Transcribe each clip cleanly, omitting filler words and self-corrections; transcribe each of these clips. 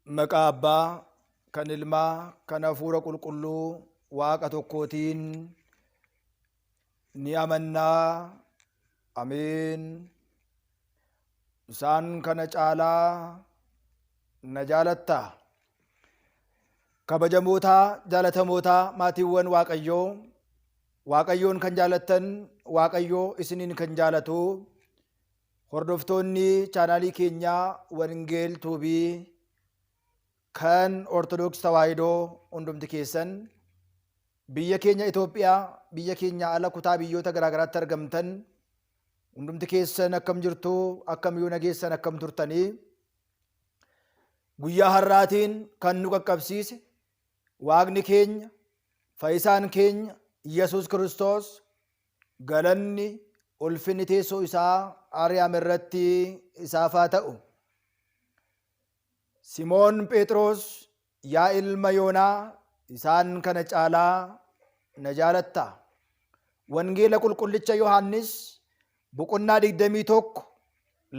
Maqaa Abbaa, kan Ilmaa, kan Hafuura Qulqulluu Waaqa tokkootiin ni amannaa. Ameen. Isaan kana caalaa na jaalattaa? Kabajamootaa, jaalatamootaa, maatiiwwan Waaqayyoo, Waaqayyoon kan jaalattan, Waaqayyoo isiniin kan jaalatu, hordoftoonni chaanaalii keenyaa Wangeel Tuubii kan Ortodoks Tawaahidoo hundumti keessan biyya keenya Itoophiyaa, biyya keenya ala kutaa biyyoota garaagaraatti argamtan hundumti keessan akkam jirtu, akkam yoo nageessan, akkam turtanii guyyaa har'aatiin kan nu qaqqabsiise Waaqni keenya, Fayyisaan keenya Yesuus Kiristoos galanni ulfinni teessoo isaa Ariyaam irratti isaaf haa ta'u. Simoon Phexros, yaa ilma Yoonaa, isaan kana caalaa na jaalattaa? Wangeela Qulqullicha Yohaannis boqonnaa 21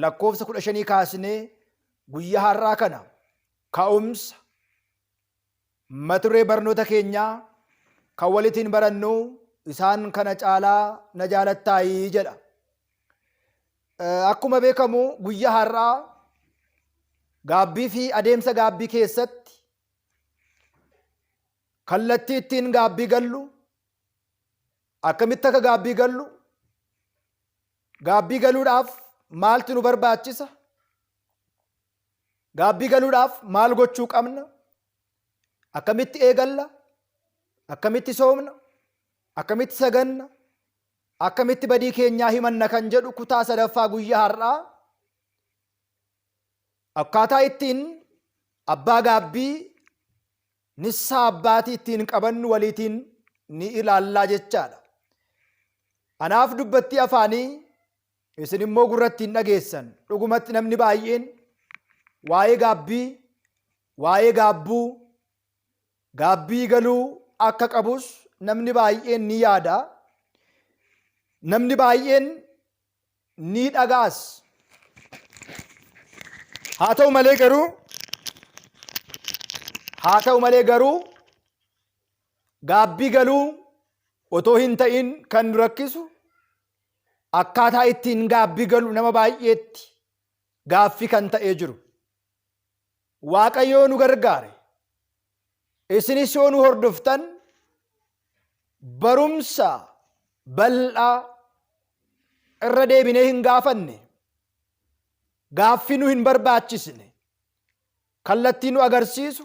lakkoofsa 15 kaasnee guyyaa har'aa kana ka'umsa mata duree barnoota keenyaa kan walitiin barannu isaan kana caalaa na jaalattaayii jedha. Akkuma beekamu guyyaa har'aa gaabbii fi adeemsa gaabbii keessatti kallattii ittiin gaabbii gallu, akkamitti akka gaabbii gallu, gaabbii galuudhaaf maaltu nu barbaachisa, gaabbii galuudhaaf maal gochuu qabna, akkamitti eegalla, akkamitti soomna, akkamitti saganna, akkamitti badii keenyaa himanna kan jedhu kutaa sadaffaa guyyaa har'aa akkaataa ittiin abbaa gaabbii nissaa abbaatii ittiin qabannu waliitiin ni ilaallaa jechaadha. Anaaf dubbattii afaanii isin immoo gurrattiin dhageessan. Dhugumatti namni baay'een waa'ee gaabbii, waa'ee gaabbuu, gaabbii galuu akka qabus namni baay'een ni yaada. Namni baay'een ni dhagaas. Haa ta'u malee garuu gaabbii galuu otoo hin ta'in kan nu rakkisu akkaataa ittiin gaabbii galu nama baay'eetti gaaffii kan ta'ee jiru. Waaqayyoo nu gargaare. Isinis yoo nu hordoftan barumsa bal'aa irra deebinee hin gaafanne, gaaffii nu hin barbaachisne, kallattii nu agarsiisu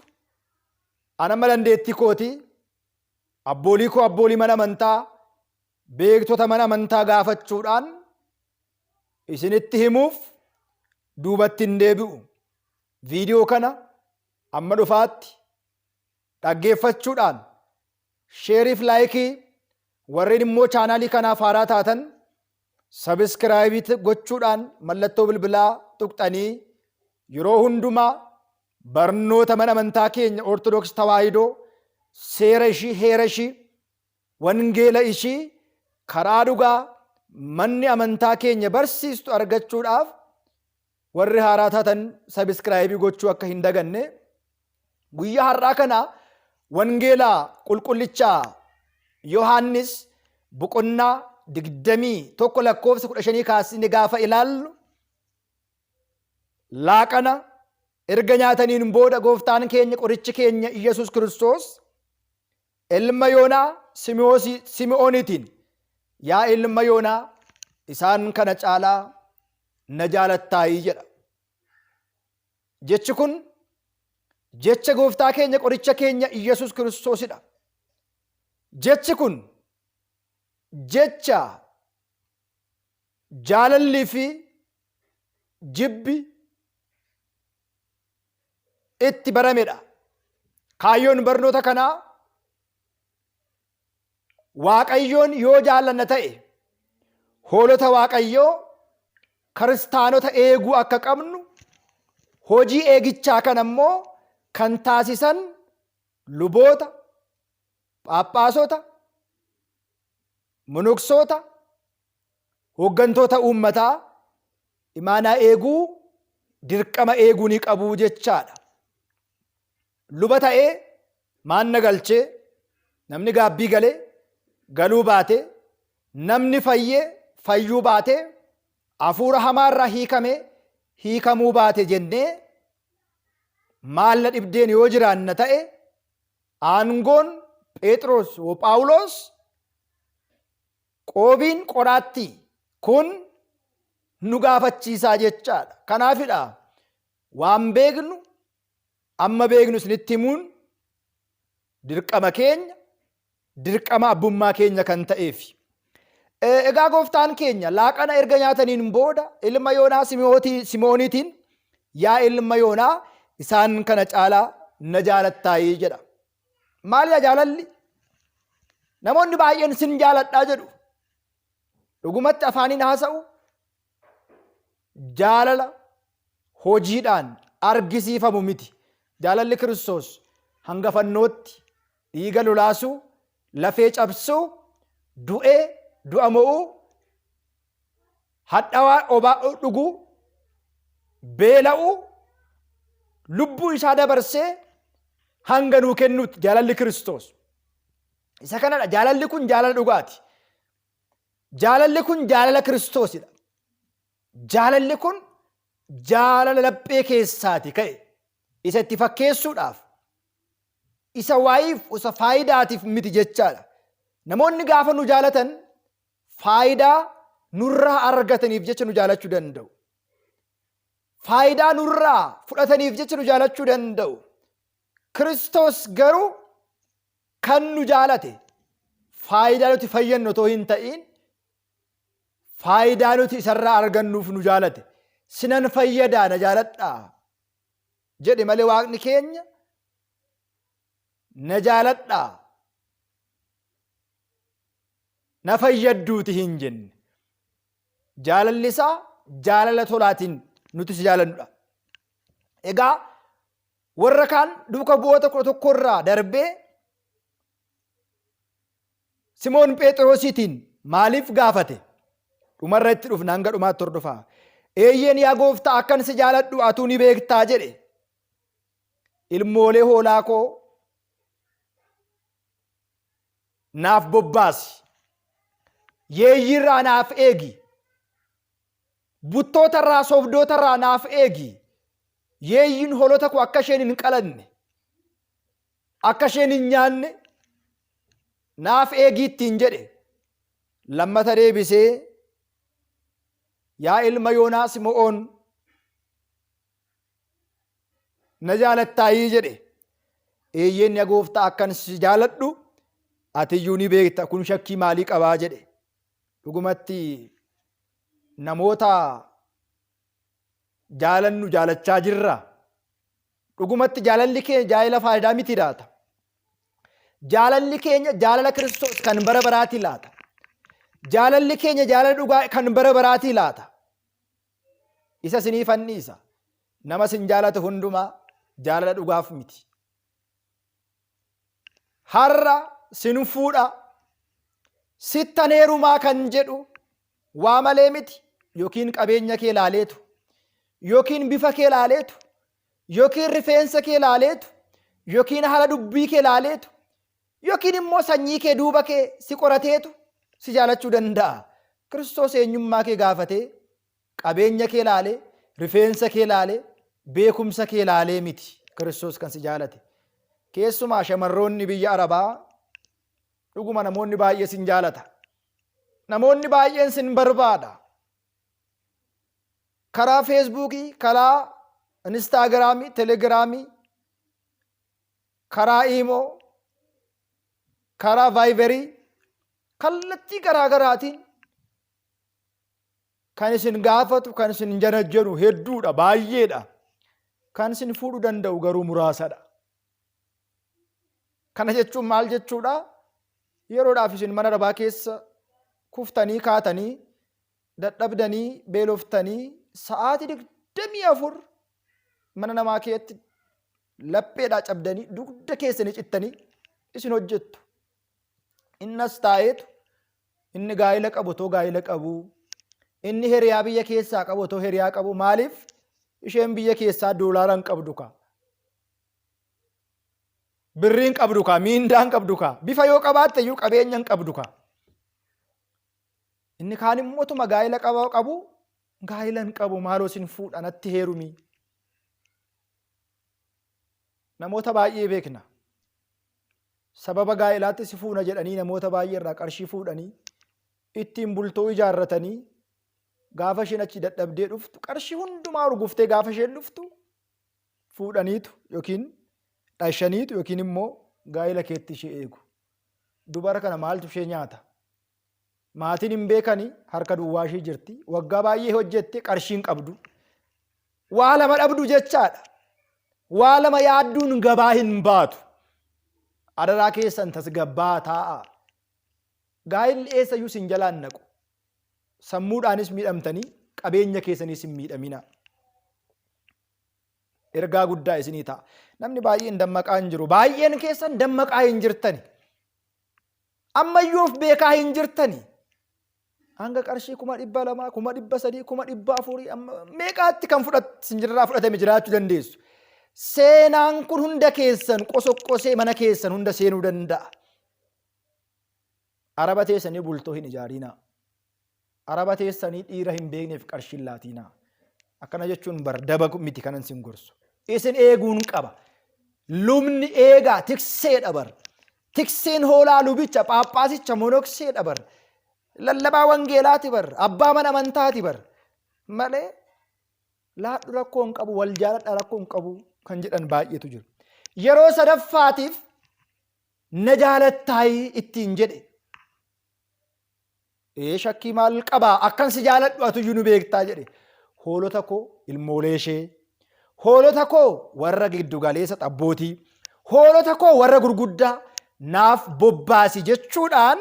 ana dandeettii kootii, abboolii koo abboolii mana amantaa, beektota mana amantaa gaafachuudhaan isinitti himuuf duubatti hin deebi'u. Viidiyoo kana amma dhufaatti dhaggeeffachuudhaan sheeriif laayikii, warreen immoo chaanaalii kanaaf haaraa taatan sabiskiraayibii gochuudhaan mallattoo bilbilaa tuqxanii yeroo hundumaa barnoota mana amantaa keenya Ortodoks Tawaahidoo seera ishii, heera ishii, wangeela ishii karaa dhugaa manni amantaa keenya barsiistu argachuudhaaf warri haaraa taatan sabiskiraayibii gochuu akka hin daganne guyyaa har'aa kana wangeela qulqullichaa Yohaannis boqonnaa 21 lakkoofsa 15 kaasne gaafa ilaallu laaqana erga nyaataniin booda gooftaan keenya qorichi keenya Iyesuus Kiristoos ilma Yoonaa Simi'oonitiin, yaa ilma Yoonaa, isaan kana caalaa na jaalattaayii jedha. Jechi kun jecha gooftaa keenya qoricha keenya Iyesuus Kiristoosidha. Jechi kun jecha jaalallii fi jibbi itti baramedha. Kaayyoon barnoota kanaa Waaqayyoon yoo jaallanna ta'e hoolota Waaqayyoo kiristaanota eeguu akka qabnu, hojii eegichaa kana immoo kan taasisan luboota, Phaaphaasota, monoksoota, hooggantoota uummataa imaanaa eeguu, dirqama eeguu ni qabuu jechaadha. Luba ta'ee maanna galchee namni gaabbii galee galuu baate, namni fayyee fayyuu baate, hafuura hamaarraa hiikamee hiikamuu baate jennee maalla dhibdeen yoo jiraanna ta'e aangoon Phexros Phaawulos qoobiin qoraattii kun nu gaafachiisaa jechaadha. Kanaafidha waan beeknu amma beeknu isinitti himuun dirqama keenya, dirqama abbummaa keenya kan ta'eef. Egaa gooftaan keenya laaqana erga nyaataniin booda ilma Yoonaa Simooniitiin, yaa ilma Yoonaa isaan kana caalaa na jaalattaayii jedha. Maali jaalalli? Namoonni baay'een sin jaaladhaa jedhu. Dhugumatti afaaniin haasa'u jaalala hojiidhaan argisiifamu miti. Jaalalli Kiristoos hanga fannootti dhiiga lolaasuu, lafee cabsuu, du'ee du'a mo'uu, hadhaawaa obaa dhuguu, beela'uu, lubbuu isaa dabarsee hanga nuu kennuutti jaalalli Kiristoos. Isa kanadha. Jaalalli kun jaalala dhugaati. Jaalalli kun jaalala Kiristoosidha. Jaalalli kun jaalala laphee keessaati ka'e. Isa itti fakkeessuudhaaf, isa waayiif, isa faayidaatiif miti jechaadha. Namoonni gaafa nu jaalatan faayidaa nurraa argataniif jecha nu jaalachuu danda'u. Faayidaa nurraa fudhataniif jecha nu jaalachuu danda'u. Kiristoos garuu kan nu jaalate faayidaa nuti fayyannu otoo hin ta'in, faayidaa nuti isarraa argannuuf nu jaalate. Sinan fayyadaa na jaaladhaa jedhe malee Waaqni keenya na jaaladhaa, na fayyadduuti hin jenne. Jaalalli isaa jaalala tolaatiin nuti si jaalannudha. Egaa warra kaan duuka bu'oota 11 darbee Simoon Phexrosiitiin maaliif gaafate? Dhumarra itti dhufna, hanga dhumaatti hordofaa. Eeyyeen yaa gooftaa akkan si jaaladhu atuu ni beektaa jedhe. Ilmoolee hoolaa koo naaf bobbaasi. Yeeyyiirraa naaf eegi. Buttootarraa sobdootarraa naaf eegi. Yeeyyiin hoolota koo akka isheen hin qalanne, akka isheen hin nyaanne naaf eegi ittiin jedhe. Lammata deebisee yaa ilma Yoonaa Simo'oon na jaalattaayii jedhe. Eeyyeen yaa gooftaa akkan si jaaladhu atiyyuu ni beekta, kun shakkii maalii qabaa jedhe. Dhugumatti namoota jaalannu jaalachaa jirra. Dhugumatti jaalalli keenya jaalala faayidaa miti laata? Jaalalli keenya jaalala Kiristoos kan bara baraati laata? Jaalalli keenya jaalala dhugaa kan bara baraati laata? Isa sinii fanniisa. Nama sin jaalatu hundumaa jaalala dhugaaf miti. Har'a sin fuudha, sittan heerumaa kan jedhu waa malee miti. Yookiin qabeenya kee laaleetu, yookiin bifa kee laaleetu, yookiin rifeensa kee laaleetu, yookiin haala dubbii kee laaleetu, yookiin immoo sanyii kee duuba kee si qorateetu si jaalachuu danda'a. Kiristoos eenyummaa kee gaafatee qabeenya kee laalee, rifeensa kee laalee, beekumsa kee laalee miti. Kiristoos kan si jaalate. Keessumaa shamarroonni biyya Arabaa dhuguma namoonni baay'ee sin jaalata. Namoonni baay'een sin barbaada. Karaa Feesbuukii, karaa Instaagiraamii, Telegiraamii, karaa Iimoo, karaa Vaayibarii, kallattii garaa garaatiin kan isin gaafatu, kan isin janajjanu hedduudha, baay'eedha. Kan isin fuudhuu danda'u garuu muraasadha. Kana jechuun maal jechuudha? Yeroodhaaf isin mana dhabaa keessa kuftanii kaatanii, dadhabdanii, beeloftanii, sa'aatii 24 mana namaa keessatti lapheedhaa cabdanii dugda keessanii cittanii isin hojjettu. Innas taa'eetu inni gaa'ila qabu otoo gaa'ila qabu, inni hiriyaa biyya keessaa qabu otoo hiriyaa qabu. Maaliif isheen biyya keessaa doolaara hin qabdu kaa, birrii hin qabdu kaa, miindaa hin qabdu kaa, bifa yoo qabaatte iyyuu qabeenya hin qabdu kaa. Inni kaan immoo otuma gaa'ila qabu gaa'ila hin qabu, maaloo isin fuudha natti heerumii. Namoota baay'ee beekna. Sababa gaa'ilaatti si fuuna jedhanii namoota baay'ee irraa qarshii fuudhanii ittiin bultoo ijaarratanii gaafa isheen achi dadhabdee dhuftu qarshii hundumaa urguftee gaafa isheen dhuftu fuudhaniitu yookiin dhashaniitu yookiin immoo gaa'ila keetti ishee eegu. Dubara kana maaltu ishee nyaata? Maatiin hin beekanii harka duwwaa ishee jirti. Waggaa baay'ee hojjette qarshii hin qabdu. Waa lama dhabdu jechaadha. Waa lama yaadduun gabaa hin baatu. Adaraa keessan tasgabbaa taa'a. Gaa'illi eessayyuu sin jalaan naqu. Sammuudhaanis miidhamtanii qabeenya keessaniis hin miidhamina. Ergaa guddaa isinii ta'a. Namni baay'een dammaqaa hin jiru. Baay'een keessan dammaqaa hin jirtani. Ammayyuuf beekaa hin jirtani. Hanga qarshii 200,000, 300,000, 400,000 meeqaatti kan sinjirraa fudhatame jiraachuu dandeessu. Seenaan kun hunda keessan qosoqqosee mana keessan hunda seenuu danda'a. Araba teessanii bultoo hin ijaarinaa. Araba teessanii dhiira hin beekneef qarshii hin laatinaa. Akkana jechuun daba miti kanan sin gorsu. Isin eeguun qaba. Lubni eegaa tikseedha bar. Tikseen hoolaa lubicha paappaasicha monokseedha bar. Lallabaa wangeelaati bar. Abbaa mana amantaati bar. Malee laadhu rakkoo hin qabu, wal jaaladha rakkoo hin qabu kan jedhan baay'eetu jiru. Yeroo sadaffaatiif na jaalattaayii ittiin jedhe. Shakkii maal qabaa? Akkan si jaaladhu atuyyuu nu beektaa jedhe. Hoolota koo ilmoolee ishee, hoolota koo warra giddugaleessa xabbootii, hoolota koo warra gurguddaa naaf bobbaasi jechuudhaan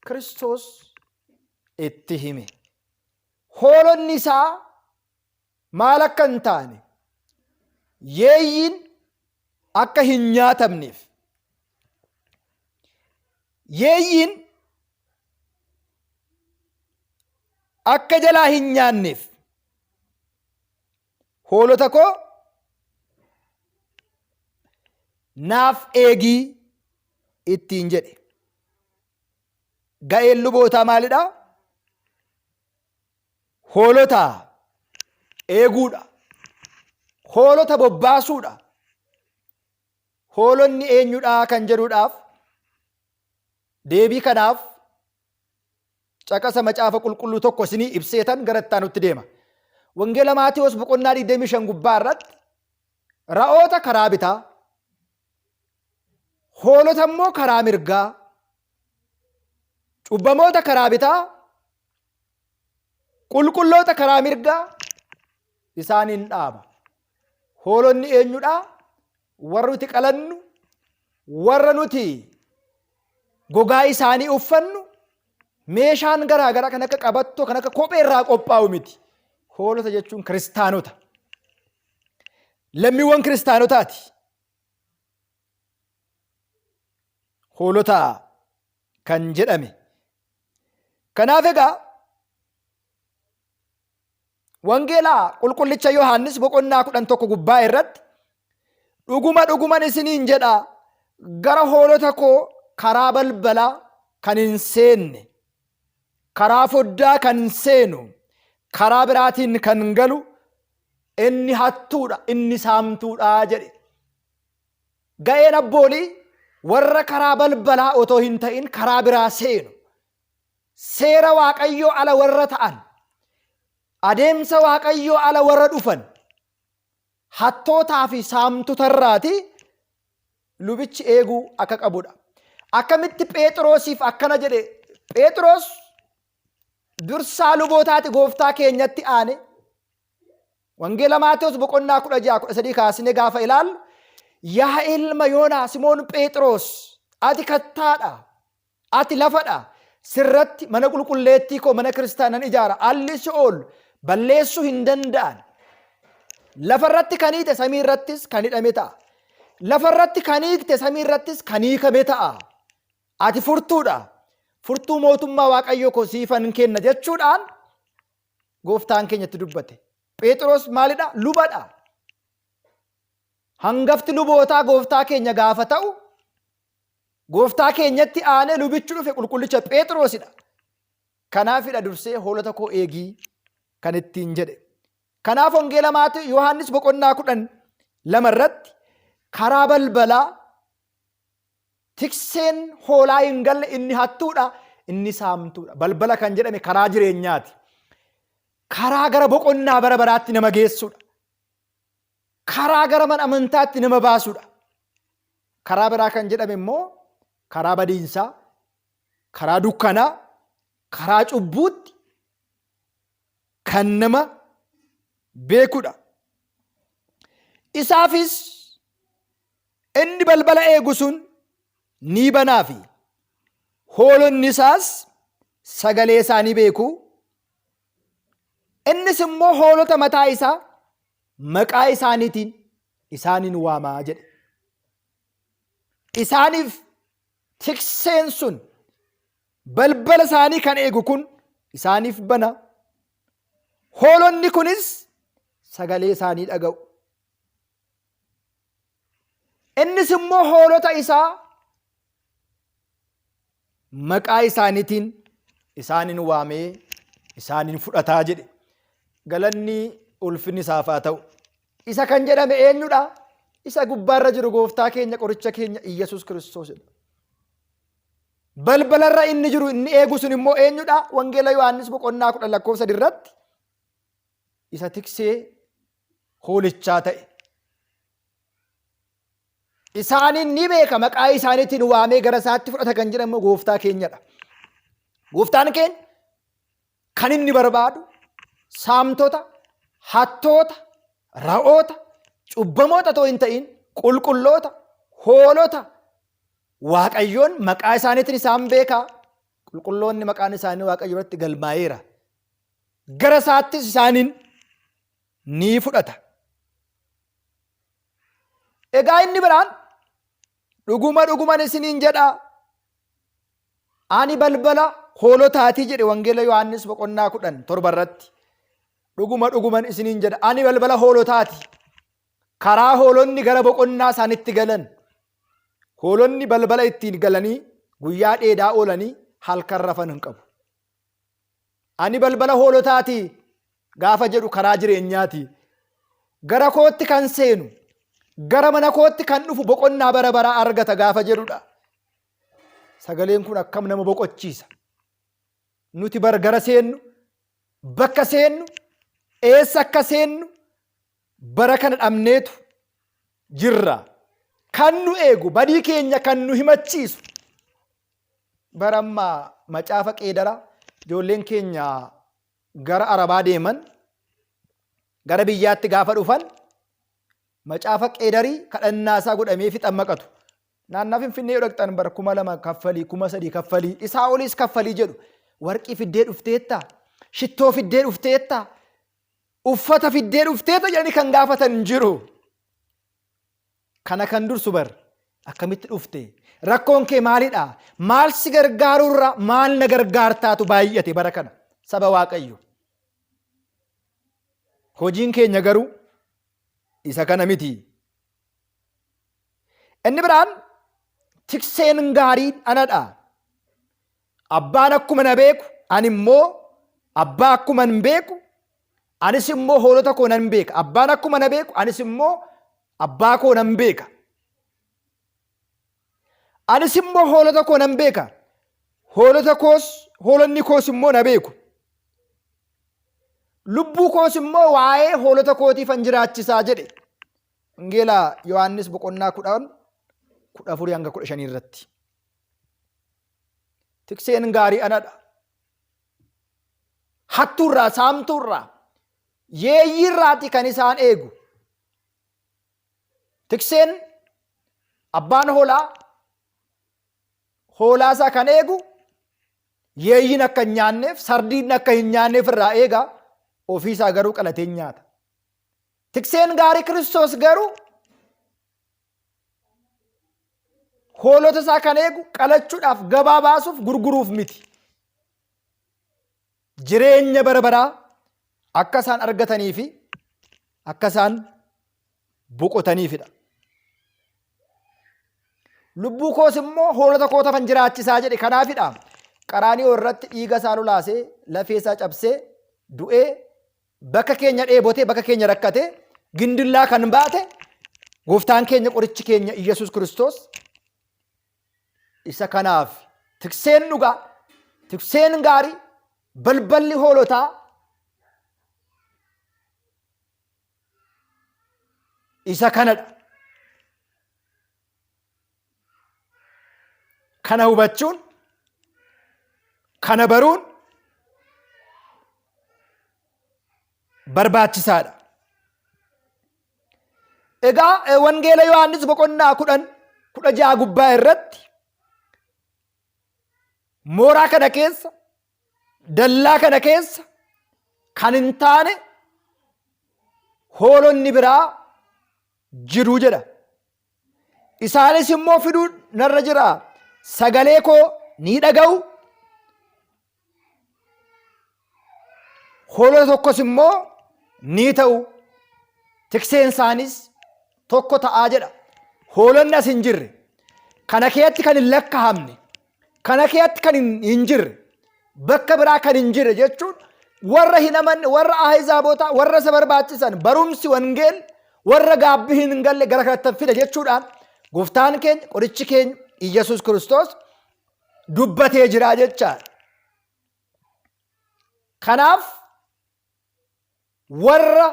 Kiristoos itti hime. Hoolonni isaa maal akka hin taane, yeeyyiin akka hin nyaatamneef, yeeyyiin akka jalaa hin nyaanneef, hoolota koo naaf eegii ittiin jedhe. Ga'een lubootaa maalidha? Hoolota eeguudha. Hoolota bobbaasuudha. Hoolonni eenyudha kan jedhuudhaaf deebii kanaaf caqasa macaafa qulqulluu tokko isinii ibseetan gara itti aanutti deema. Wangeela Maatewos boqonnaa 25 gubbaa irratti ra'oota karaa bitaa, hoolota immoo karaa mirgaa, cubbamoota karaa bitaa, qulqulloota karaa mirgaa isaaniin dhaaba. Hoolonni eenyudha? Warra nuti qalannu, warra nuti gogaa isaanii uffannu, meeshaan garaa garaa kan akka qabattoo, kan akka kophee irraa qophaa'u miti. Hoolota jechuun kiristaanota. Lammiiwwan kiristaanotaati. Hoolota kan jedhame. Kanaaf egaa wangeelaa qulqullicha Yohaannis boqonnaa 11 gubbaa irratti dhuguma dhuguman isiniin jedha, gara hoolota koo karaa balbalaa kan hin seenne, karaa foddaa kan seenu, karaa biraatiin kan galu inni hattuudha, inni saamtuudha jedhe. Ga'een abboolii warra karaa balbalaa otoo hin ta'in karaa biraa seenu, seera Waaqayyoo ala warra ta'an, adeemsa Waaqayyoo ala warra dhufan, hattootaa fi saamtotarraati lubichi eeguu akka qabudha. Akkamitti Phexrosiif akkana jedhe? Phexros dursaa lubootaati gooftaa keenyatti aane. Wangeela Maatewos boqonnaa 16-13 kaasine gaafa ilaallu, yaa ilma Yoonaa Simoon Phexros, ati kattaadha, ati lafadha, sirratti mana qulqulleettii koo mana kiristaanan ijaara, alli Si'ool balleessuu hin danda'an. Lafarratti kan hiite samii irrattis kan hidhame ta'a. Lafarratti kan hiikte samii irrattis kan hiikame ta'a. ati furtuudha. Furtuu mootummaa Waaqayyoo koo siifan kenna jechuudhaan gooftaan keenyatti dubbate. Phexros maalidha? Lubadha. Hangafti lubootaa gooftaa keenya gaafa ta'u, gooftaa keenyatti aanee lubichi dhufe qulqullicha Phexrosidha. Kanaafidha dursee hoolota koo eegii kan ittiin jedhe. Kanaaf wangeela Maatewos Yohaannis boqonnaa 12 irratti karaa balbalaa tikseen hoolaa hin galle inni hattuudha, inni saamtuudha. Balbala kan jedhame karaa jireenyaati. Karaa gara boqonnaa bara baraatti nama geessuudha. Karaa gara mana amantaatti nama baasuudha. Karaa biraa kan jedhame immoo karaa badiinsaa, karaa dukkanaa, karaa cubbuutti kan nama beekuudha. Isaafis inni balbala eegu sun ni banaafi hoolonni isaas sagalee isaanii beeku. Innis immoo hoolota mataa isaa maqaa isaaniitiin isaaniin waamaa jedhe. Isaaniif tikseen sun balbala isaanii kan eegu kun isaaniif bana. Hoolonni kunis sagalee isaanii dhaga'u. Innis immoo hoolota isaa maqaa isaaniitiin isaaniin waamee isaaniin fudhataa jedhe. Galanni ulfinni isaaf haa ta'u. Isa kan jedhame eenyudha? Isa gubbaarra jiru gooftaa keenya qoricha keenya Iyyasuus Kiristoosidha. Balbalarra inni jiru inni eegu sun immoo eenyudha? Wangeela Yohaannis boqonnaa 10 lakkoofsa 3 irratti isa tiksee hoolichaa ta'e. Isaaniin ni beeka, maqaa isaaniitiin waamee gara isaatti fudhata kan jedhamu gooftaa keenyadha. Gooftaan keenya kan inni barbaadu saamtota, hattoota, ra'oota, cubbamoota otoo hin ta'in qulqulloota, hoolota. Waaqayyoon maqaa isaaniitiin isaan beekaa. Qulqulloonni maqaan isaanii Waaqayyo irratti galmaa'eera. Gara isaattis isaaniin ni fudhata. Egaa inni biraan dhuguman isiniin jedhaa, ani balbala hoolotaatii jedhe wangeela Yohaannis boqonnaa 17 irratti. Dhuguman isiniin jedha, ani balbala hoolotaati. Karaa hoolonni gara boqonnaa isaanitti galan. Hoolonni balbala ittiin galanii guyyaa dheedaa oolanii halkan rafan hin qabu. Ani balbala hoolotaati gaafa jedhu karaa jireenyaati. Gara kootti kan seenu, gara mana kootti kan dhufu boqonnaa bara baraa argata gaafa jedhudha. Sagaleen kun akkam nama boqochiisa. Nuti gara seennu, bakka seennu, eessa akka seennu bara kana dhabneetu jirra. Kan nu eegu, badii keenya kan nu himachiisu. Bara ammaa macaafa qeedaraa ijoolleen keenya gara Arabaa deeman, gara biyyaatti gaafa dhufan macaafa qeedarii kadhannaa isaa godhamee fixan maqatu. Naannaa Finfinnee yoo dhaqxan bara 2,000 kaffalii, 3,000 kaffalii, isaa oliis kaffalii jedhu. Warqii fiddee dhufteetta, shittoo fiddee dhufteetta, uffata fiddee dhufteetta jedhanii kan gaafatan hin jiru. Kana kan dursu bar akkamitti dhufte? Rakkoon kee maalidha? Maal si gargaarurra maal na gargaartaatu baay'ate bara kana saba Waaqayyo. Hojiin keenya garuu isa kana miti. Inni biraan tikseen gaariin anadha. Abbaan akkuma na beeku, ani immoo abbaa akkuma hin beeku, anis immoo hoolota koo nan beeka. Abbaan akkuma na beeku, anis immoo abbaa koo nan beeka. Anis immoo hoolota koo nan beeka. Hoolonni koos immoo na beeku. Lubbuu koos immoo waa'ee hoolota kootiifan jiraachisaa jedhe. Wangeela Yohaannis boqonnaa 14-15 irratti. Tikseen gaarii anadha. Hattuurraa, saamtuurraa, yeeyyiirraati kan isaan eegu. Tikseen abbaan hoolaa isaa kan eegu yeeyyiin akka hin nyaanneef, sardiin akka hin nyaanneef irraa eega. Ofiisaa garuu qalatee nyaata. Tikseen gaarii Kiristoos garuu hoolota isaa kan eegu qalachuudhaaf gabaa baasuuf gurguruuf miti. Jireenya bara baraa akka isaan argatanii fi akka isaan boqotaniifidha. Lubbuu koos immoo hoolota koo tafan jiraachisaa jedhe kanaafidha. Qaraanii irratti dhiiga isaa lolaasee lafee isaa cabsee du'ee bakka keenya dheebotee bakka keenya rakkatee gindillaa kan baate gooftaan keenya qorichi keenya Iyyasuus Kiristoos isa kanaaf tikseen dhugaa, tikseen gaarii, balballi hoolotaa isa kanadha. Kana hubachuun, kana baruun barbaachisaadha. Egaa wangeela Yohaannis boqonnaa 16 gubbaa irratti mooraa kana keessa, dallaa kana keessa kan hin taane hoolonni biraa jiru jedha. Isaanis immoo fiduu narra jira. Sagalee koo ni dhaga'u. Hoolota tokkos immoo ni ta'u. Tikseen isaanis tokko ta'aa jedha. Hoolonni as hin jirre, kana keetti kan hin lakkaa'amne, kana keetti kan hin jirre, bakka biraa kan hin jirre jechuun warra hin amanne, warra ahizaabotaa, warra isa barbaachisan barumsi wangeel warra gaabbii hin galle gara kanatti fida jechuudhaan gooftaan keenya qorichi keenya Iyyasuus Kiristoos dubbatee jira jechaadha. Kanaaf warra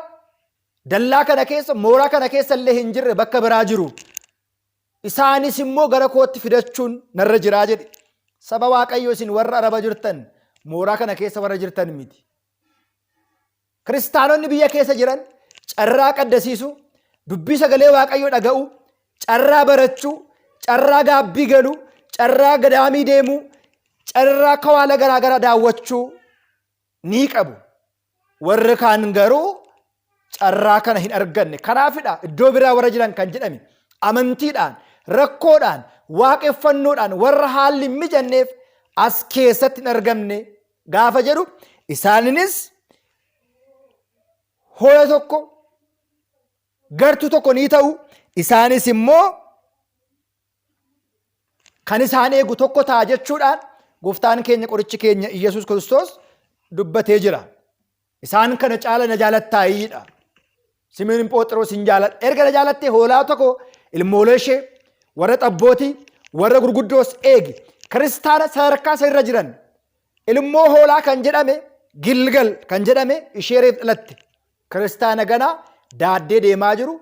dallaa kana keessa, mooraa kana keessa illee hin jirre bakka biraa jiru. Isaanis immoo gara kootti fidachuun narra jiraa jedhe. Saba Waaqayyoo isin warra araba jirtan, mooraa kana keessa warra jirtan miti. Kiristaanonni biyya keessa jiran carraa qaddasiisu, dubbii sagalee Waaqayyoo dhaga'u, carraa barachuu, carraa gaabbii galu, carraa gadaamii deemuu, carraa kawaala garaa garaa daawwachuu ni qabu. Warri kaan garuu carraa kana hin arganne. Kanaafidha iddoo biraa warra jiran kan jedhame amantiidhaan, rakkoodhaan, waaqeffannoodhaan warra haalli hin mijanneef as keessatti hin argamne gaafa jedhu isaaninis hoola tokko, gartuu tokko ni ta'u. Isaanis immoo kan isaan eegu tokko ta'a jechuudhaan gooftaan keenya qorichi keenya Iyyasuus Kiristoos dubbatee jira. Isaan kana caala na jaalattaayidha. Simiin Phooxiroos hin jaaladha. Erga na jaalattee hoolaa tokko ilmoolee ishee warra xabbootii warra gurguddoos eegi. Kiristaana sadarkaa isa irra jiran ilmoo hoolaa kan jedhame Gilgal kan jedhame ishee reef dhalatte. Kiristaana ganaa daaddee deemaa jiru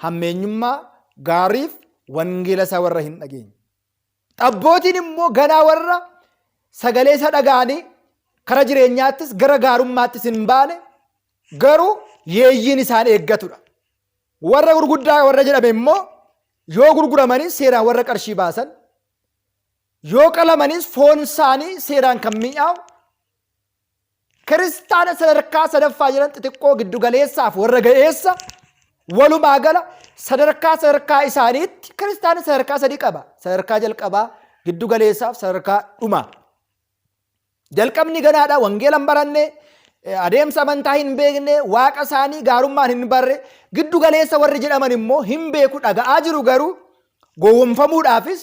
hammeenyummaa gaariif wangeela isaa warra hin dhageenye. Xabbootiin immoo ganaa warra sagalee isa dhaga'anii kara jireenyaattis gara gaarummaattis hin baane garuu yeeyyiin isaan eeggatudha. Warra gurguddaa warra jedhame immoo yoo gurguramanis seeraan warra qarshii baasan, yoo qalamanis foon isaanii seeraan kan mi'aawu, kiristaana sadarkaa sadaffaa jiran xixiqqoo giddu galeessaaf warra ga'eessa walumaa gala sadarkaa isaaniitti kiristaana sadarkaa sadii qaba. Sadarkaa jalqabaa, giddu galeessaaf sadarkaa dhumaa. Jalqabni ganaadha, wangeela hin baranne, adeemsa amantaa hin beekne, waaqa isaanii gaarummaan hin barre. Giddu galeessa warri jedhaman immoo hin beeku, dhaga'aa jiru garuu gowwoomfamuudhaafis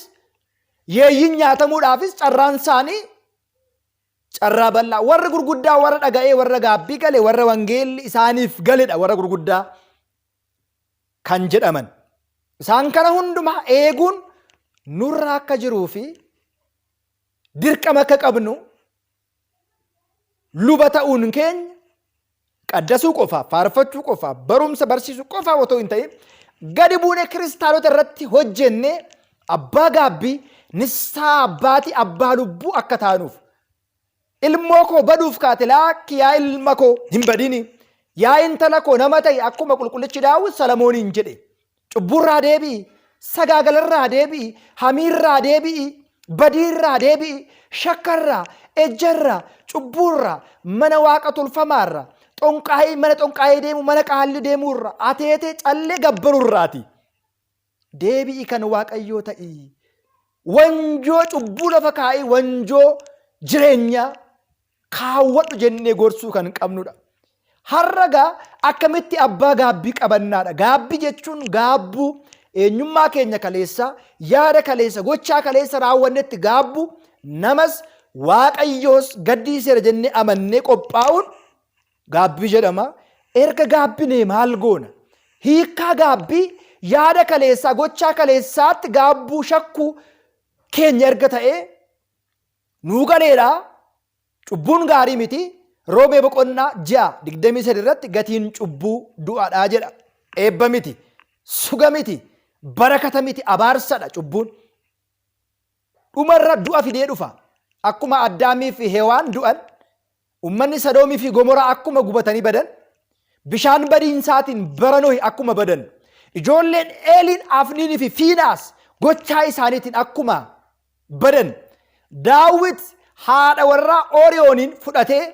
yeeyyiin nyaatamuudhaafis carraan isaanii carraa bal'aa. Warri gurguddaa warra dhaga'ee warra gaabbii gale warra wangeelli isaaniif galedha warra gurguddaa kan jedhaman. Isaan kana hundumaa eeguun nurra akka jiruu fi dirqama akka qabnu luba ta'uun keenya qaddasuu qofaaf, faarfachuu qofaaf, barumsa barsiisuu qofaaf otoo hin ta'in gadi buunee kiristaanota irratti hojjennee abbaa gaabbii, nissaa abbaatii, abbaa lubbuu akka taanuuf. Ilmoo koo baduuf kaate laakki yaa ilma koo hin badini. Yaa intala koo nama ta'i akkuma qulqullichi Daawit Salamooniin jedhe. Cubburraa deebi'i, sagaagalarraa deebi'i, hamiirraa deebi'i, badiirraa deebi'i, shakkarraa, ejjarraa, cubburraa, mana waaqa tolfamaarraa, xonqaayii mana xonqaayii deemu, mana qaalli deemuurraa, ateetee callee gabbarurraati. Deebi'i kan Waaqayyoo ta'i. wanjoo cubbuu lafa kaa'ee wanjoo jireenyaa kaawwadhu jennee gorsuu kan qabnudha. Harragaa akkamitti abbaa gaabbii qabannaadha. Gaabbii jechuun gaabbuu eenyummaa keenya kaleessa, yaada kaleessa, gochaa kaleessa raawwannetti gaabbuu, namas waaqayyoos gaddiiseera jennee amannee qophaa'uun gaabbii jedhama. Erga gaabbinee maal goona? Hiikkaa gaabbii yaada kaleessaa, gochaa kaleessaatti gaabbuu shakkuu keenya erga ta'ee nuu galeedhaa. Cubbuun gaarii miti. Roomee boqonnaa 6:23 irratti gatiin cubbuu du'aadhaa jedha. Eebba miti, suga miti, barakata miti, abaarsadha cubbuun. Dhumarra du'a fidee dhufa. Akkuma Addaamii fi Hewaan du'an, ummanni Sodoomii fi Gomoraa akkuma gubatanii badan, bishaan badiinsaatiin bara Nohi akkuma badan, ijoolleen Eeliin, Afniinii fi Fiinaas gochaa isaaniitiin akkuma badan, Daawit haadha warraa Ooriyooniin fudhatee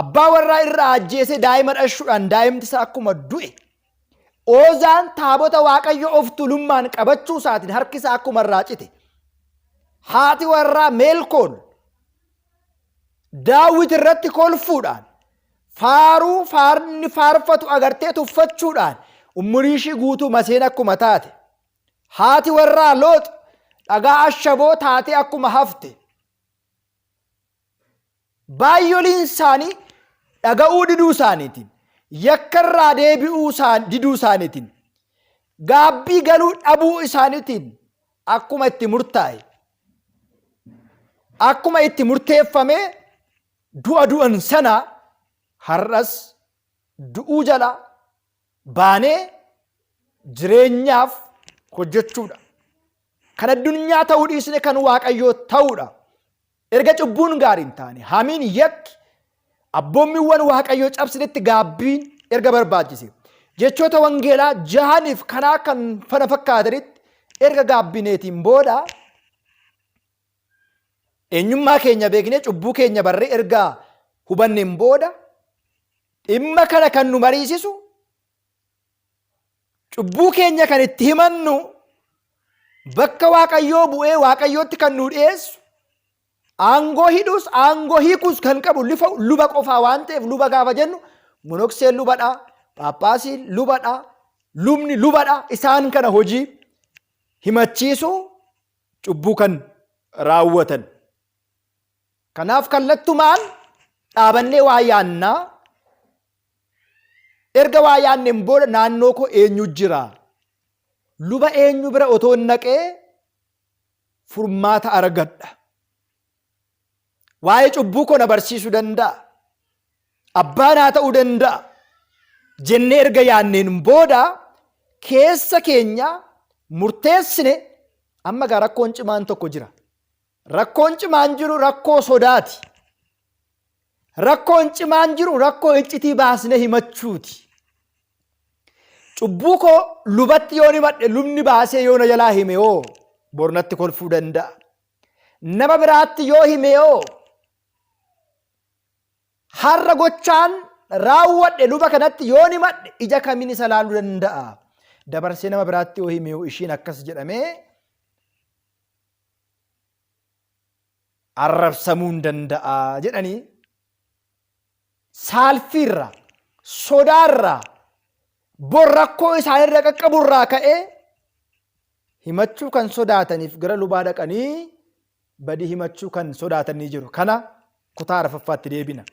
abbaa warraa irraa ajjeesee daa'ima dhashuudhaan daa'imti isaa akkuma du'e, Oozaan taabota Waaqayyo of tuulummaan qabachuu isaatiin harki isaa akkuma irraa cite, haati warraa Meelkool Daawit irratti kolfuudhaan faaruu faarni faarfatu agartee tuffachuudhaan umurii ishii guutuu maseen akkuma taate, haati warraa Loox dhagaa ashaboo taatee akkuma hafte, baay'oliin isaanii dhaga'uu diduu isaaniitiin, yakkarraa deebi'uu diduu isaaniitiin, gaabbii galuu dhabuu isaaniitiin akkuma itti murtaa'e, akkuma itti murteeffamee du'a du'an sana har'as du'uu jala baanee jireenyaaf hojjechuudha. Kan addunyaa ta'uu dhiisne kan Waaqayyoo ta'uudha. Erga cubbuun gaarii hin taane, hamiin, yakki, abboommiiwwan Waaqayyoo cabsinetti gaabbiin erga barbaachise, jechoota wangeelaa 6 kanaa kan fana fakkaatanitti erga gaabbineetiin booda eenyummaa keenya beeknee cubbuu keenya barree erga hubanneen booda dhimma kana kan nu mariisisu, cubbuu keenya kan itti himannu, bakka Waaqayyoo bu'ee Waaqayyootti kan nu dhiyeessu, aangoo hidhuus aangoo hiikuus kan qabu luba qofaa waan ta'eef luba gaafa jennu monokseen lubadha, paappaasiin lubadha, lubni lubadha. Isaan kana hojii himachiisuu cubbuu kan raawwatan. Kanaaf kallattumaan dhaabannee waa yaannaa. Erga waa yaanneen booda naannoo koo eenyu jira? Luba eenyu bira otoo naqee furmaata argadha? Waa'ee cubbuu koo na barsiisuu danda'a? Abbaa naa ta'uu danda'a? Jennee erga yaanneen booda keessa keenya murteessine. Amma gaa rakkoon cimaan tokko jira. Rakkoon cimaan jiru rakkoo sodaati. Rakkoon cimaan jiru rakkoo iccitii baasne himachuuti. Cubbuu koo lubatti yoo himadhe lubni baasee yoo na jalaa hime yoo bornatti kolfuu danda'a. Nama biraatti yoo hime yoo har'a gochaan raawwadhe luba kanatti yoo himadhe ija kamiin isa laaluu danda'a? Dabarsee nama biraatti yoo hime yoo ishiin akkas jedhamee arrabsamuu hin danda'a jedhanii saalfiirra, sodaarra, bor rakkoo isaanirra qaqqaburraa ka'ee himachuu kan sodaataniif gara lubaa dhaqanii badii himachuu kan sodaatanii jiru. Kana kutaa arfaffaatti deebina.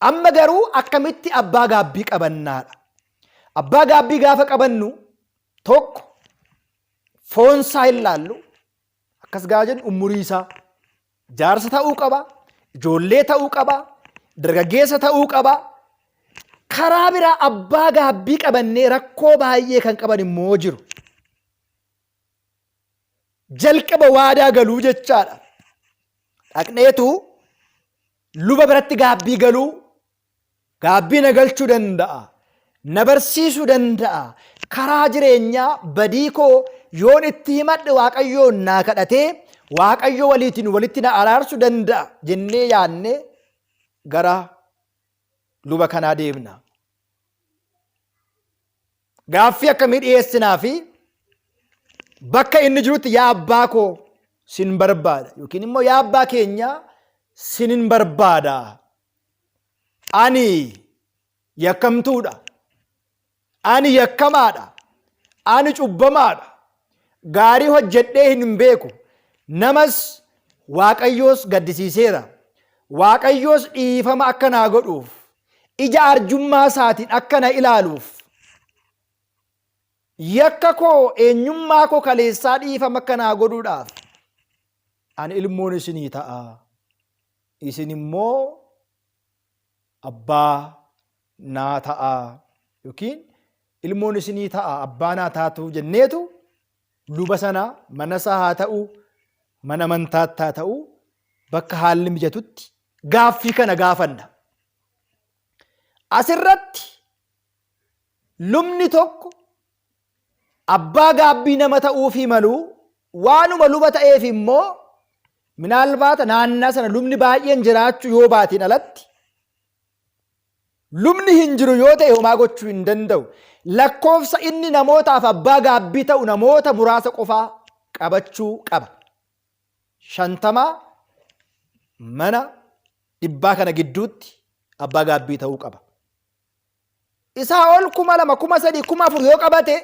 Amma garuu akkamitti abbaa gaabbii qabannaadha. Abbaa gaabbii gaafa qabannu tokko foonsaa hin laallu. Akkas gaafa jennu umurii isaa jaarsa ta'uu qaba, ijoollee ta'uu qaba, dargaggeessa ta'uu qaba. Karaa biraa abbaa gaabbii qabannee rakkoo baay'ee kan qaban immoo jiru. Jalqaba waadaa galuu jechaadha. Dhaqneetu luba biratti gaabbii galuu, gaabbii na galchuu danda'a, na barsiisuu danda'a. Karaa jireenyaa badii koo yoon itti himadhe Waaqayyoon naa kadhatee Waaqayyo waliitiin walitti na araarsuu danda'a jennee yaannee gara luba kanaa deemna. Gaaffii akkamii dhiyeessinaa fi bakka inni jirutti yaa abbaa koo sin barbaada yookiin immoo yaa abbaa keenya sinin barbaada. Ani yakkamtuudha. Ani yakkamaadha. Ani cubbamaadha. Gaarii hojjedhee hin beeku. Namas Waaqayyoos gaddisiiseera. Waaqayyoos dhiifama akka naa godhuuf, ija arjummaa isaatiin akka na ilaaluuf, yakka koo eenyummaa koo kaleessaa dhiifama akka naa godhuudhaaf ani ilmoon isinii ta'a. Isin immoo abbaa naa ta'a yookiin ilmoon isinii ta'a abbaa naa taatu jenneetu luba sana mana isaa haa ta'u mana amantaatti haa ta'u bakka haalli mijatutti gaaffii kana gaafanna. Asirratti lubni tokko abbaa gaabbii nama ta'uufii malu waanuma luba ta'eef immoo minaalbaata naannaa sana lubni baay'een jiraachuu yoo baatiin alatti lubni hin jiru yoo ta'e homaa gochuu hin danda'u. Lakkoofsa inni namootaaf abbaa gaabbii ta'u namoota muraasa qofaa qabachuu qaba. 50 mana 100 kana gidduutti abbaa gaabbii ta'uu qaba. Isaa ol 2,000, 3,000, 4,000 yoo qabate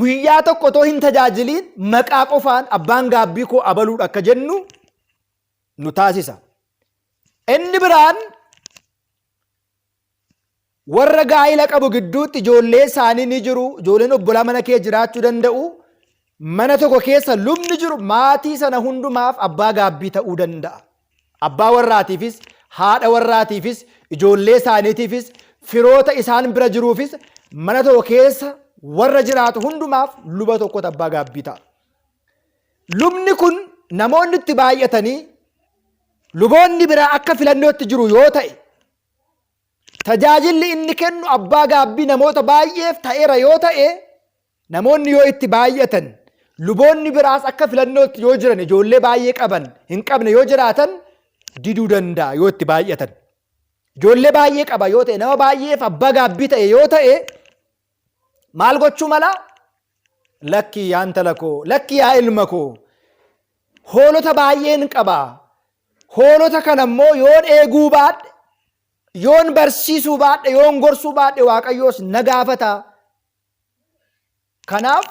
guyyaa tokko otoo hin tajaajiliin maqaa qofaan abbaan gaabbii koo abaluudha akka jennu nu taasisa. Inni biraan warra gaa'ila qabu gidduutti ijoollee isaanii ni jiru. Ijoolleen obbolaa mana kee jiraachuu danda'u. Mana tokko keessa lubni jiru maatii sana hundumaaf abbaa gaabbii ta'uu danda'a. Abbaa warraatiifis, haadha warraatiifis, ijoollee isaaniitiifis, firoota isaan bira jiruufis mana tokko keessa warra jiraatu hundumaaf luba tokkotu abbaa gaabbii ta'a. Lubni kun namoonni itti baay'atanii luboonni biraa akka filannootti jiru yoo ta'e, tajaajilli inni kennu abbaa gaabbii namoota baay'eef ta'eera yoo ta'e, namoonni yoo itti baay'atan, luboonni biraas akka filannootti yoo jiran, ijoollee baay'ee qaban hin qabne yoo jiraatan diduu danda'a yoo itti baay'atan. Ijoollee baay'ee qaba yoo ta'e, nama baay'eef abbaa gaabbii ta'e yoo ta'e, maal gochuu mala? Lakki yaa intala koo, lakki yaa ilma koo, hoolota baay'een qaba. Hoolota kana immoo yoon eeguu baadhe, yoon barsiisuu baadhe, yoon gorsuu baadhe Waaqayyoos na gaafata. Kanaaf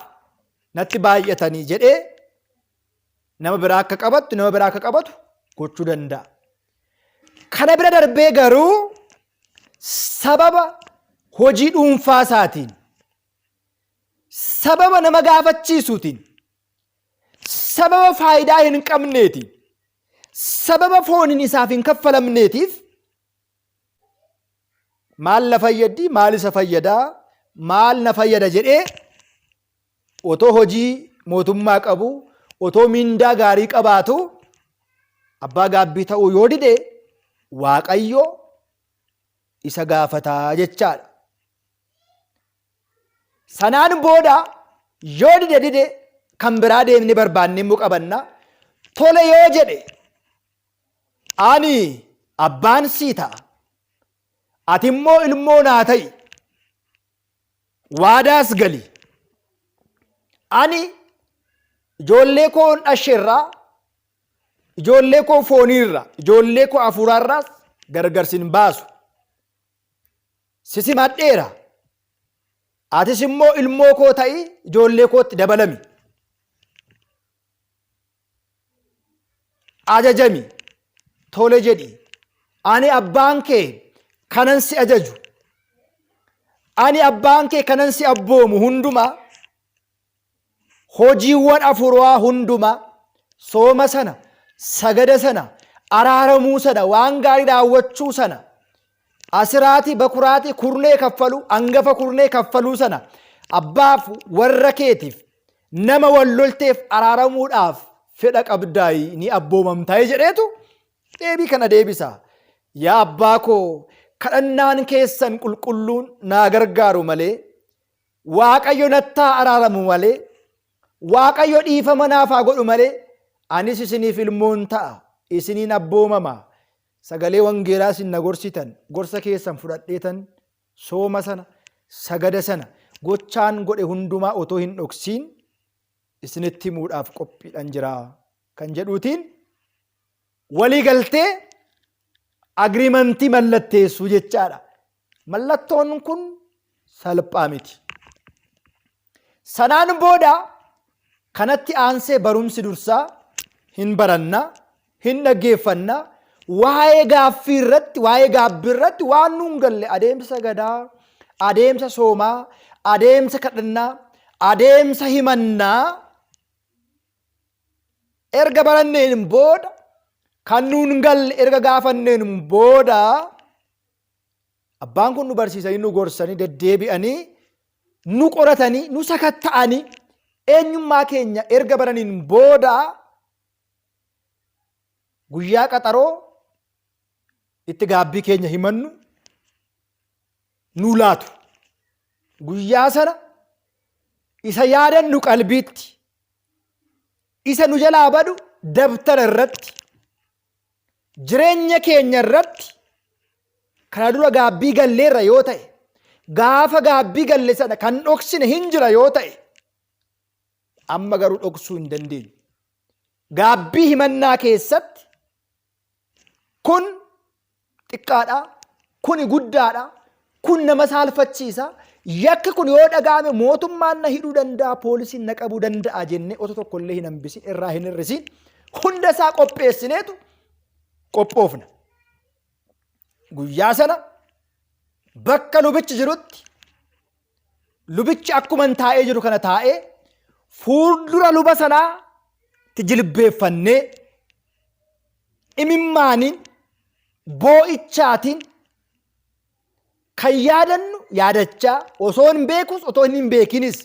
natti baay'atanii jedhee nama biraa akka qabatu gochuu danda'a. Kana bira darbee garuu sababa hojii dhuunfaa isaatiin, sababa nama gaafachiisuutiin, sababa faayidaa hin qabneetiin, sababa fooniin isaaf hin kaffalamneetiif maal na fayyaddi, maal isa fayyadaa, maal na fayyada jedhee otoo hojii mootummaa qabu, otoo mindaa gaarii qabaatu abbaa gaabbii ta'uu yoo dide Waaqayyo isa gaafataa jechaadha. Sanaan booda yoo dide kan biraa deemnee barbaannee immoo qabanna. Tole yoo jedhe ani abbaan sii ta'a, ati immoo ilmoo naa ta'i, waadaas gali. Ani ijoollee koo dhasheerraa, ijoollee koo fooniirraa, ijoollee koo hafuuraarraas gargar sin baasu. Sisimadheera. Atis immoo ilmoo koo ta'i, ijoollee kootti dabalami. Ajajami. Tole jedhi. Ani abbaan kee kanan si ajaju, ani abbaan kee kanan si abboomu hundumaa, hojiiwwan afuuraa hundumaa, sooma sana, sagada sana, araaramuu sana, waan gaarii raawwachuu sana, asiraatii bakuraatii kurnee kaffalu, hangafa kurnee kaffaluu sana abbaaf warra keetiif nama wallolteef araaramuudhaaf fedha qabdaayi ni abboomamtaa'e jedheetu deebii kana deebisa. Yaa abbaa koo, kadhannaan keessan qulqulluun naa gargaaru malee, Waaqayyo nattaa araaramu malee, Waaqayyo dhiifama naaf haa godhu malee, anis isiniif ilmoon ta'a, isiniin abboomama. Sagalee wangeelaa isin na gorsitan, gorsa keessan fudhadheetan, sooma sana, sagada sana, gochaan godhe hundumaa otoo hin dhoksin isinitti himuudhaaf qophiidhaan jira kan jedhuutiin walii galtee agriimantii mallatteessuu jechaadha. Mallattoon kun salphaa miti. Sanaan booda kanatti aansee barumsi dursaa hin baranna, hin dhaggeeffanna. Waa'ee gaaffii irratti, waa'ee gaabbii irratti waan nuun galle adeemsa gadaa, adeemsa soomaa, adeemsa kadhannaa, adeemsa himannaa erga baranneen booda kan nuun galle erga gaafanneen booda abbaan kun nu barsiisanii nu gorsanii deddeebi'anii nu qoratanii nu sakatta'anii eenyummaa keenya erga baraniin booda guyyaa qaxaroo itti gaabbii keenya himannu nu laatu. Guyyaa sana isa yaadannu qalbiitti, isa nu jalaa badu dabtara irratti, jireenya keenya irratti kana dura gaabbii galleerra yoo ta'e, gaafa gaabbii galle sana kan dhoksine hin jira yoo ta'e, amma garuu dhoksuu hin dandeenyu. Gaabbii himannaa keessatti kun xiqqaadha, kun guddaadha, kun nama saalfachiisa, yakki kun yoo dhaga'ame mootummaan na hidhuu danda'a, poolisiin na qabuu danda'a jennee otoo tokkollee hin hambisin, irraa hin hir'isin, hunda isaa qopheessineetu qophoofna. Guyyaa sana bakka lubichi jirutti lubichi akkuma taa'ee jiru kana taa'ee fuuldura luba sanaatti jilbeeffannee imimmaaniin boo'ichaatiin kan yaadannu yaadachaa osoo hin beekus otoo hin beekinis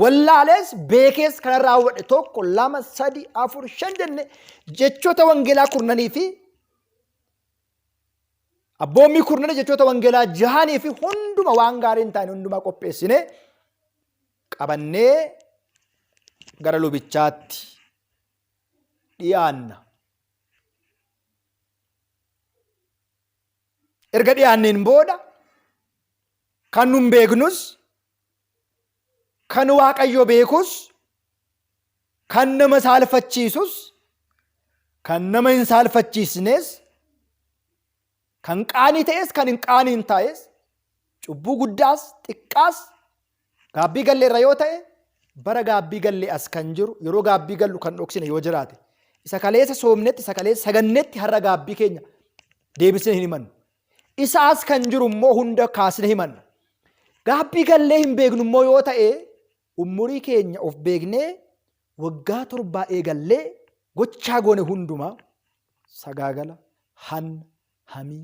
wallaalees beekees kana raawwadhe tokko lama sadi afur shan jenne jechoota wangeelaa kurnanii fi abboommii kurnanii jechoota wangeelaa jahanii fi hunduma waan gaarii hin taane hundumaa qopheessinee qabannee gara lubichaatti dhiyaanna. Erga dhiyaanneen booda kan nun beeknus, kan Waaqayyo beekus, kan nama saalfachiisus, kan nama hin saalfachiisnes, kan qaanii ta'es, kan hin qaanii hin taa'es, cubbuu guddaas, xiqqaas, gaabbii galleerra yoo ta'e, bara gaabbii gallee as kan jiru, yeroo gaabbii gallu kan dhoksine yoo jiraate, isa kaleessa soomnetti, isa kaleessa sagannetti har'a gaabbii keenya deebisnee hin himannu. Isaas kan jiru immoo hunda kaasne himanna. Gaabbii gallee hin beeknu immoo yoo ta'e, umurii keenya of beeknee waggaa 7 eegallee gochaa goone hundumaa sagaagala, hanna, hamii,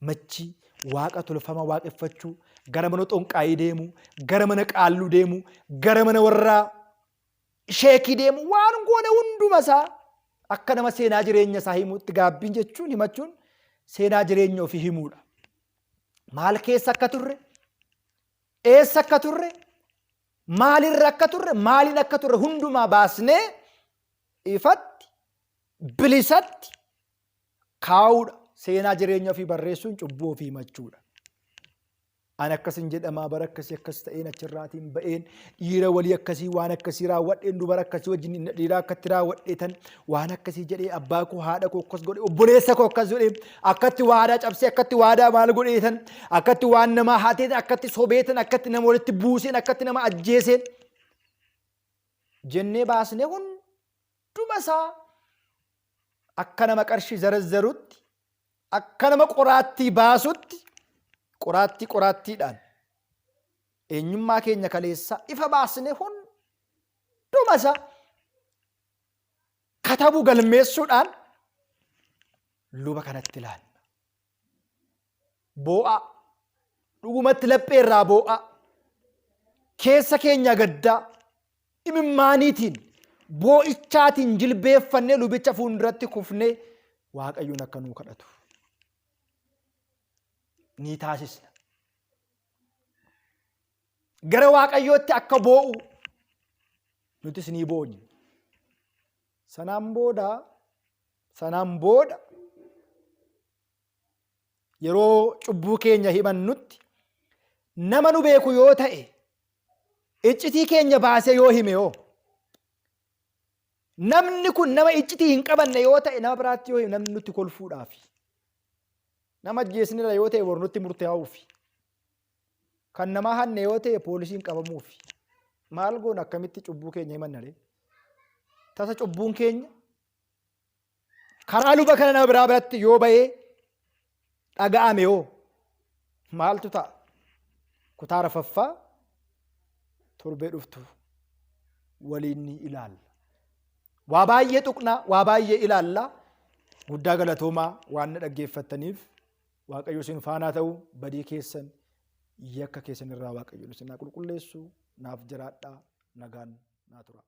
machii, waaqa tolfama waaqeffachuu, gara mana xonqaayii deemu, gara mana qaalluu deemu, gara mana warraa sheekii deemu, waan goone hunduma isaa akka nama seenaa jireenya isaa himuutti gaabbiin jechuun himachuun seenaa jireenya ofii himuudha. Maal keessa akka turre, eessa akka turre, maalirra akka turre, maaliin akka turre hundumaa baasnee ifatti, bilisatti kaa'uudha. Seenaa jireenya ofii barreessuun cubbuu ofii himachuudha. Ani akkasin jedhamaa bara akkasii akkas ta'een achirraatiin ba'een dhiira walii akkasii waan akkasii raawwadheen dubara akkasii wajjin dhiira akkatti raawwadheetan waan akkasii jedhee abbaa koo haadha koo akkas godhe obboleessa koo akkas godhe akkatti waadaa cabsee akkatti waadaa maal godheetan akkatti waan namaa haateetan akkatti sobeetan akkatti nama walitti buuseen akkatti nama ajjeeseen jennee baasnee hunduma isaa akka nama qarshii zarazzarutti akka nama qoraattii baasutti qoraattiidhaan eenyummaa keenya kaleessa ifa baasnee hunduma isaa katabuu galmeessuudhaan luba kanatti ilaalla. Boo'a dhugumatti lapheerraa boo'a keessa keenya gaddaa imimmaaniitiin boo'ichaatiin jilbeeffannee lubicha fuulduratti kufnee Waaqayyoon akka nuu kadhatu ni taasisna. Gara Waaqayyootti akka boo'u nutis ni boonye. Sanaan booda yeroo cubbuu keenya himannutti nama nu beeku yoo ta'e iccitii keenya baasee yoo hime yoo namni kun nama iccitii hin qabanne yoo ta'e nama biraatti yoo namni nutti kolfuudhaafi nama ajjeesnirra yoo ta'e warnutti murtaa'uufi kan nama hanne yoo ta'e poolisiin qabamuufi maal goon akkamitti cubbuu keenya himannare tasa cubbuun keenya karaa luba kana nama biraa biratti yoo ba'ee dhaga'ame yoo maaltu ta'a kutaa rafaffaa torbee dhuftu waliin ni ilaalla. Waa baay'ee tuqna, waa baay'ee ilaalla. Guddaa galatoomaa waan dhaggeeffattaniif Waaqayyo isin faanaa ta'u badii keessan yakka keessan irraa Waaqayyo isin qulqulleessu naaf jiraadhaa nagaan naa tura.